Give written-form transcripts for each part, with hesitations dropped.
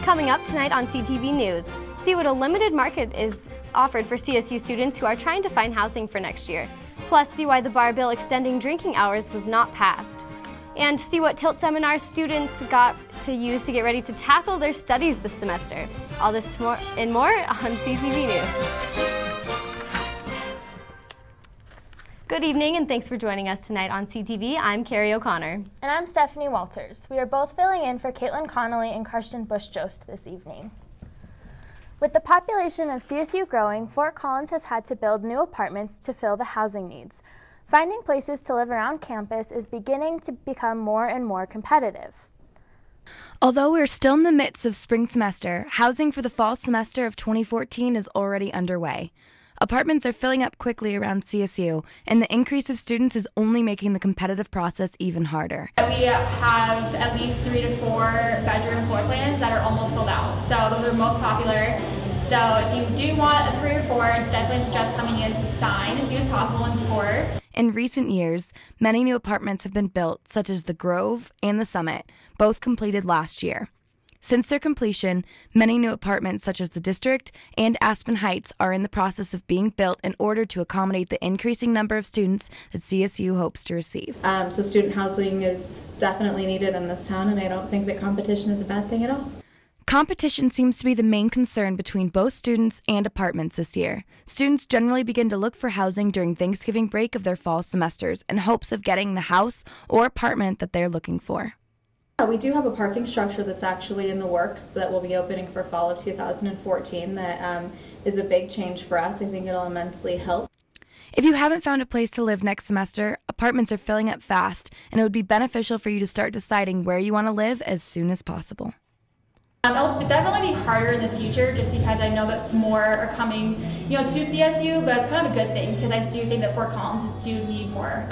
Coming up tonight on CTV News, see what a limited market is offered for CSU students who are trying to find housing for next year. Plus, see why the bar bill extending drinking hours was not passed. And see what Tilt Seminar students got to use to get ready to tackle their studies this semester. All this and more on CTV News. Good evening and thanks for joining us tonight on CTV. I'm Carrie O'Connor. And I'm Stephanie Walters. We are both filling in for Caitlin Connolly and Karsten Bush-Jost this evening. With the population of CSU growing, Fort Collins has had to build new apartments to fill the housing needs. Finding places to live around campus is beginning to become more and more competitive. Although we're still in the midst of spring semester, housing for the fall semester of 2014 is already underway. Apartments are filling up quickly around CSU, and the increase of students is only making the competitive process even harder. We have at least 3 to 4 bedroom floor plans that are almost sold out, so those are most popular. So if you do want a 3 or 4, definitely suggest coming in to sign as soon as possible and tour. In recent years, many new apartments have been built, such as the Grove and the Summit, both completed last year. Since their completion, many new apartments such as the District and Aspen Heights are in the process of being built in order to accommodate the increasing number of students that CSU hopes to receive. So student housing is definitely needed in this town, and I don't think that competition is a bad thing at all. Competition seems to be the main concern between both students and apartments this year. Students generally begin to look for housing during Thanksgiving break of their fall semesters in hopes of getting the house or apartment that they're looking for. We do have a parking structure that's actually in the works that will be opening for fall of 2014 that is a big change for us. I think it'll immensely help. If you haven't found a place to live next semester, apartments are filling up fast, and it would be beneficial for you to start deciding where you want to live as soon as possible. It'll definitely be harder in the future just because I know that more are coming, to CSU, but it's kind of a good thing because I do think that Fort Collins do need more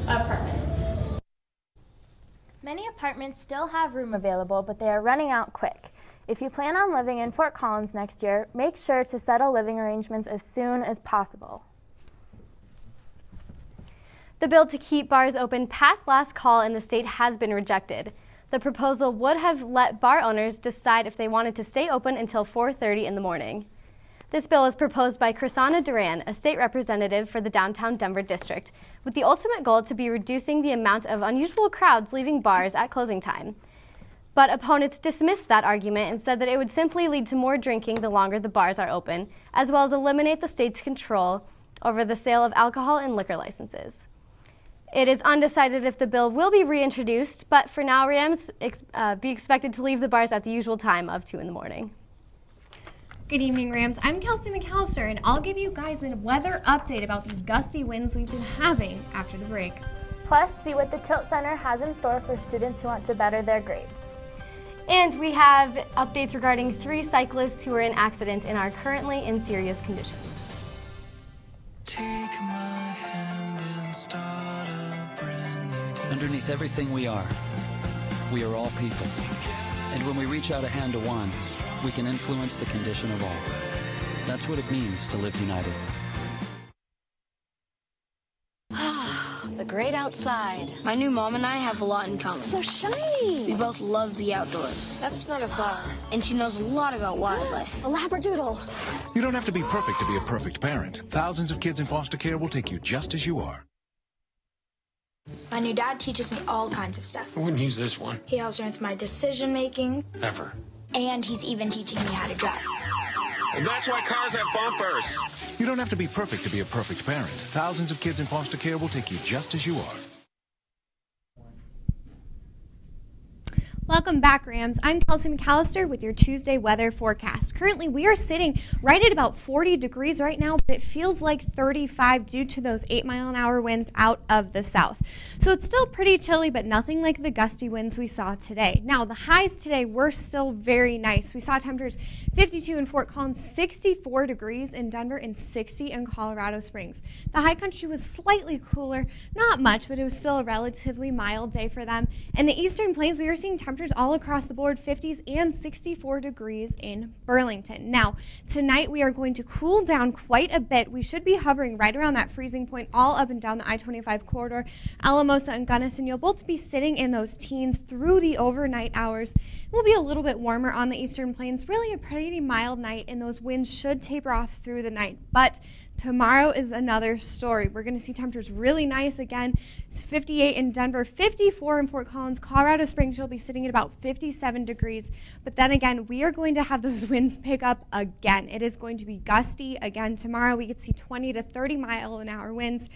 apartments. Many apartments still have room available, but they are running out quick. If you plan on living in Fort Collins next year, make sure to settle living arrangements as soon as possible. The bill to keep bars open past last call in the state has been rejected. The proposal would have let bar owners decide if they wanted to stay open until 4:30 in the morning. This bill is proposed by Chrisana Duran, a state representative for the downtown Denver district, with the ultimate goal to be reducing the amount of unusual crowds leaving bars at closing time. But opponents dismissed that argument and said that it would simply lead to more drinking the longer the bars are open, as well as eliminate the state's control over the sale of alcohol and liquor licenses. It is undecided if the bill will be reintroduced, but for now, Rams be expected to leave the bars at the usual time of 2 in the morning. Good evening, Rams. I'm Kelsey McAllister, and I'll give you guys a weather update about these gusty winds we've been having after the break. Plus, see what the Tilt Center has in store for students who want to better their grades. And we have updates regarding 3 cyclists who were in accidents and are currently in serious condition. Take my hand and start a brand new day. Underneath everything we are all people. And when we reach out a hand to one, we can influence the condition of all. That's what it means to live united. The great outside. My new mom and I have a lot in common. So shiny. We both love the outdoors. That's not a flower. And she knows a lot about wildlife. A labradoodle. You don't have to be perfect to be a perfect parent. Thousands of kids in foster care will take you just as you are. My new dad teaches me all kinds of stuff. I wouldn't use this one. He helps me with my decision making. Never. And he's even teaching me how to drive. And that's why cars have bumpers. You don't have to be perfect to be a perfect parent. Thousands of kids in foster care will take you just as you are. Welcome back, Rams. I'm Kelsey McAllister with your Tuesday weather forecast. Currently, we are sitting right at about 40 degrees right now, but it feels like 35 due to those 8-mile-an-hour winds out of the south. So it's still pretty chilly, but nothing like the gusty winds we saw today. Now, the highs today were still very nice. We saw temperatures 52 in Fort Collins, 64 degrees in Denver, and 60 in Colorado Springs. The high country was slightly cooler, not much, but it was still a relatively mild day for them. In the Eastern Plains, we were seeing temperatures temperatures all across the board, 50s and 64 degrees in Burlington. Now, tonight we are going to cool down quite a bit. We should be hovering right around that freezing point all up and down the I-25 corridor. Alamosa and Gunnison, you'll both be sitting in those teens through the overnight hours. It will be a little bit warmer on the eastern plains, really a pretty mild night, and those winds should taper off through the night. But tomorrow is another story. We're going to see temperatures really nice again. It's 58 in Denver, 54 in Fort Collins. Colorado Springs, you'll be sitting at about 57 degrees. But then again, we are going to have those winds pick up again. It is going to be gusty again tomorrow. We could see 20 to 30 mile an hour winds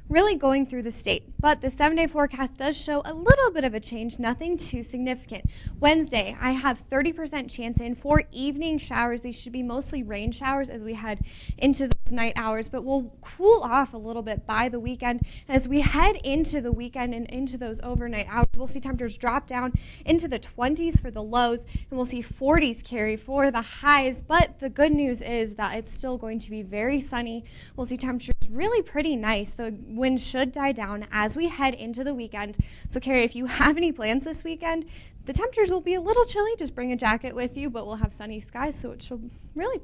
really going through the state. But the 7-day forecast does show a little bit of a change, nothing too significant. Wednesday, I have 30% chance in for evening showers. These should be mostly rain showers as we head into those night hours, but we'll cool off a little bit by the weekend. As we head into the weekend and into those overnight hours, we'll see temperatures drop down into the 20s for the lows, and we'll see 40s carry for the highs. But the good news is that it's still going to be very sunny. We'll see temperatures really pretty nice. The wind should die down as we head into the weekend. So Carrie, if you have any plans this weekend, the temperatures will be a little chilly. Just bring a jacket with you, but we'll have sunny skies, so it should really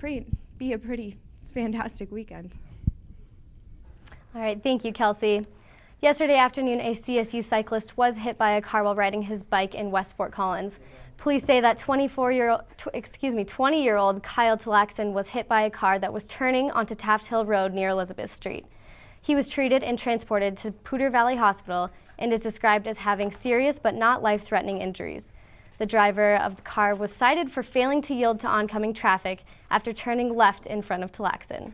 be a pretty fantastic weekend. All right, thank you, Kelsey. Yesterday afternoon, a CSU cyclist was hit by a car while riding his bike in West Fort Collins. Police say that 20-year-old Kyle Talaxon was hit by a car that was turning onto Taft Hill Road near Elizabeth Street. He was treated and transported to Poudre Valley Hospital and is described as having serious but not life-threatening injuries. The driver of the car was cited for failing to yield to oncoming traffic after turning left in front of Talaxon.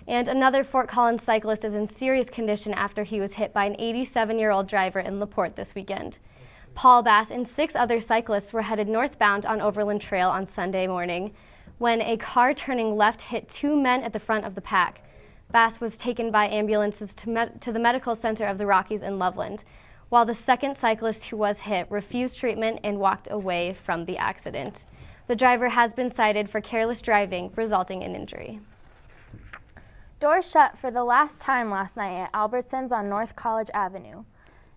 And another Fort Collins cyclist is in serious condition after he was hit by an 87-year-old driver in LaPorte this weekend. Paul Bass and 6 other cyclists were headed northbound on Overland Trail on Sunday morning when a car turning left hit 2 men at the front of the pack. Bass was taken by ambulances to the medical center of the Rockies in Loveland, while the second cyclist who was hit refused treatment and walked away from the accident. The driver has been cited for careless driving, resulting in injury. Doors shut for the last time last night at Albertsons on North College Avenue.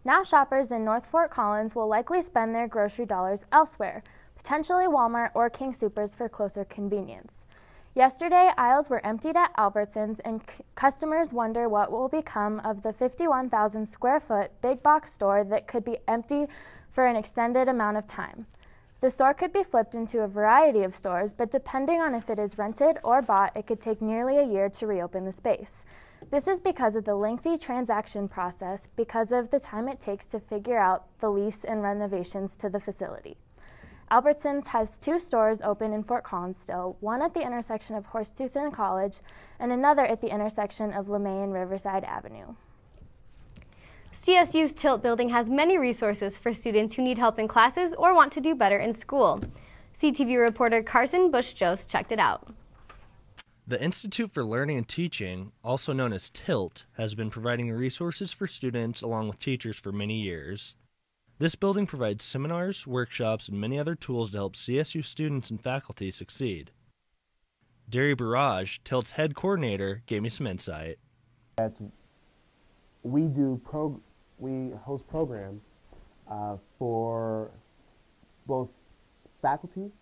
Now shoppers in North Fort Collins will likely spend their grocery dollars elsewhere, potentially Walmart or King Soopers for closer convenience. Yesterday, aisles were emptied at Albertsons, and customers wonder what will become of the 51,000 square foot big box store that could be empty for an extended amount of time. The store could be flipped into a variety of stores, but depending on if it is rented or bought, it could take nearly a year to reopen the space. This is because of the lengthy transaction process, because of the time it takes to figure out the lease and renovations to the facility. Albertsons has 2 stores open in Fort Collins still, one at the intersection of Horsetooth and College, and another at the intersection of LeMay and Riverside Avenue. CSU's Tilt building has many resources for students who need help in classes or want to do better in school. CTV reporter Carson Bush-Jost checked it out. The Institute for Learning and Teaching, also known as TILT, has been providing resources for students along with teachers for many years. This building provides seminars, workshops, and many other tools to help CSU students and faculty succeed. Derry Barrage, TILT's head coordinator, gave me some insight. We host programs for both faculty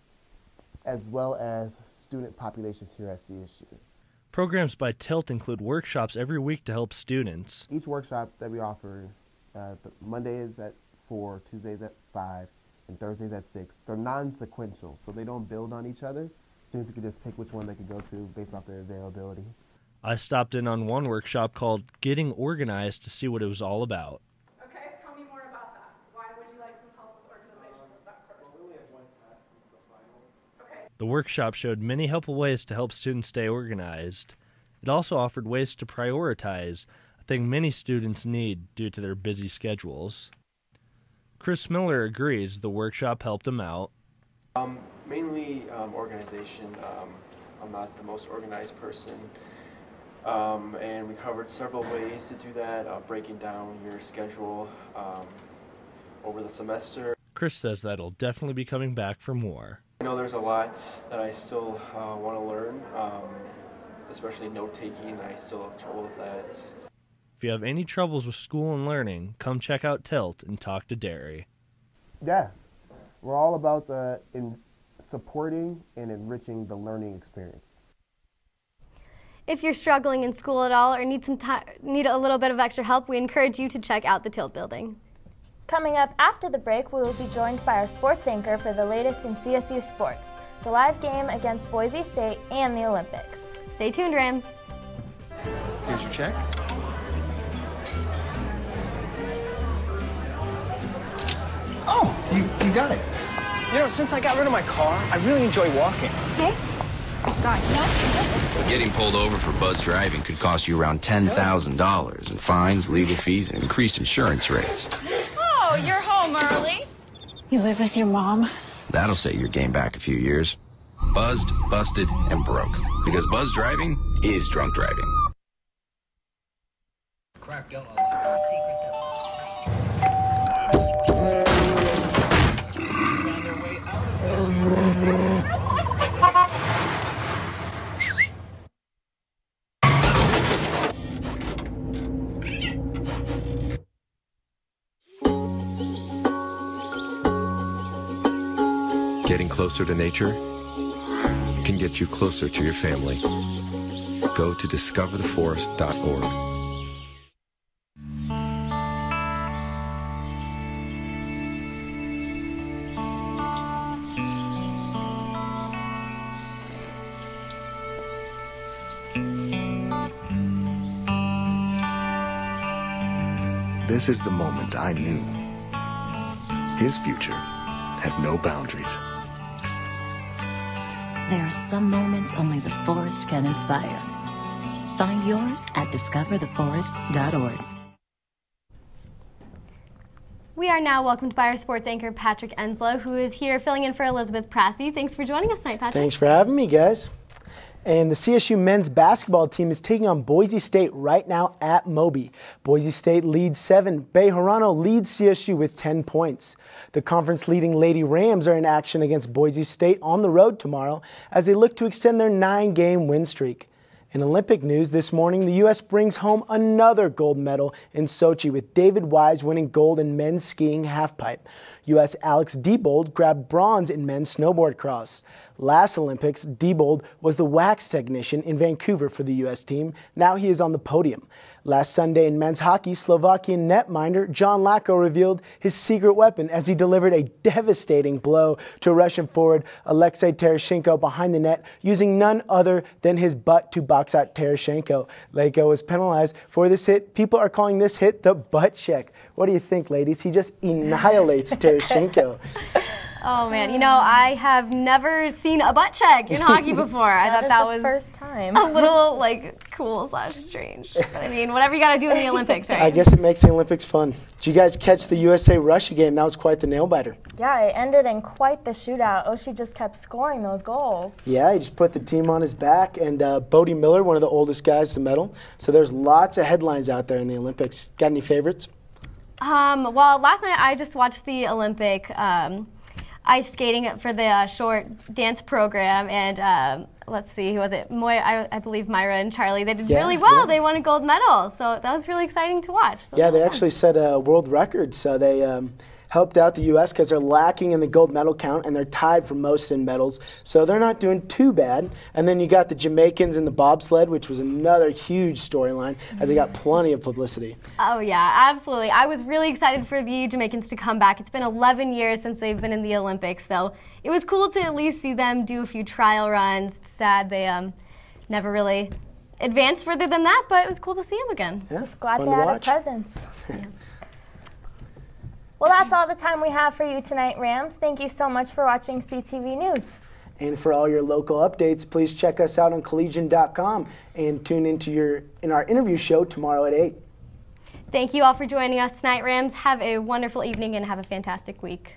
as well as student populations here at CSU. Programs by TILT include workshops every week to help students. Each workshop that we offer, Monday is at 4, Tuesdays at 5, and Thursdays at 6. They're non-sequential, so they don't build on each other. Students can just pick which one they can go to based off their availability. I stopped in on one workshop called Getting Organized to see what it was all about. Okay, tell me more about that. Why would you like some help with organization with that course? We only have one test since the final. Okay. The workshop showed many helpful ways to help students stay organized. It also offered ways to prioritize, a thing many students need due to their busy schedules. Chris Miller agrees the workshop helped him out. Mainly organization. I'm not the most organized person. And we covered several ways to do that, breaking down your schedule over the semester. Chris says that'll definitely be coming back for more. I know there's a lot that I still want to learn, especially note-taking. I still have trouble with that. If you have any troubles with school and learning, come check out TILT and talk to Derry. Yeah, we're all about in supporting and enriching the learning experience. If you're struggling in school at all or need a little bit of extra help, we encourage you to check out the Tilt Building. Coming up after the break, we will be joined by our sports anchor for the latest in CSU sports, the live game against Boise State, and the Olympics. Stay tuned, Rams. Here's your check. Oh, you got it. You know, since I got rid of my car, I really enjoy walking. Okay. Got it. No. Getting pulled over for buzz driving could cost you around $10,000 in fines, legal fees, and increased insurance rates. Oh, you're home early. You live with your mom? That'll set your game back a few years. Buzzed, busted, and broke. Because buzz driving is drunk driving. Getting closer to nature can get you closer to your family. Go to discovertheforest.org. This is the moment I knew. His future had no boundaries. There are some moments only the forest can inspire. Find yours at discovertheforest.org. We are now welcomed by our sports anchor, Patrick Enslow, who is here filling in for Elizabeth Prassey. Thanks for joining us tonight, Patrick. Thanks for having me, guys. And the CSU men's basketball team is taking on Boise State right now at Moby. Boise State leads 7. Bejarano leads CSU with 10 points. The conference-leading Lady Rams are in action against Boise State on the road tomorrow as they look to extend their 9-game win streak. In Olympic news this morning, the U.S. brings home another gold medal in Sochi with David Wise winning gold in men's skiing halfpipe. U.S. Alex Diebold grabbed bronze in men's snowboard cross. Last Olympics, Diebold was the wax technician in Vancouver for the U.S. team. Now he is on the podium. Last Sunday in men's hockey, Slovakian netminder John Lacko revealed his secret weapon as he delivered a devastating blow to Russian forward Alexei Tereshchenko behind the net, using none other than his butt to box out Tereshchenko. Lacko was penalized for this hit. People are calling this hit the butt check. What do you think, ladies? He just annihilates Tereshchenko. Oh man, you know, I have never seen a butt check in hockey before. I thought that was first time. A little like cool / strange. But I mean, whatever you got to do in the Olympics, right? I guess it makes the Olympics fun. Did you guys catch the USA-Russia game? That was quite the nail-biter. Yeah, it ended in quite the shootout. Oshie just kept scoring those goals. Yeah, he just put the team on his back. And Bodie Miller, one of the oldest guys to medal. So there's lots of headlines out there in the Olympics. Got any favorites? Well, last night I just watched the Olympic ice skating for the short dance program, and let's see, who was it? I believe Myra and Charlie. They did really well. Yeah. They won a gold medal, so that was really exciting to watch. Yeah, they actually set a world record, so they helped out the U.S. because they're lacking in the gold medal count, and they're tied for most in medals, so they're not doing too bad. And then you got the Jamaicans in the bobsled, which was another huge storyline, as they got plenty of publicity. Oh yeah, absolutely. I was really excited for the Jamaicans to come back. It's been 11 years since they've been in the Olympics, so it was cool to at least see them do a few trial runs. It's sad they never really advanced further than that, but it was cool to see them again. Yeah, just glad they had a presence. Yeah. Well, that's all the time we have for you tonight, Rams. Thank you so much for watching CTV News. And for all your local updates, please check us out on collegian.com and tune into our interview show tomorrow at 8. Thank you all for joining us tonight, Rams. Have a wonderful evening and have a fantastic week.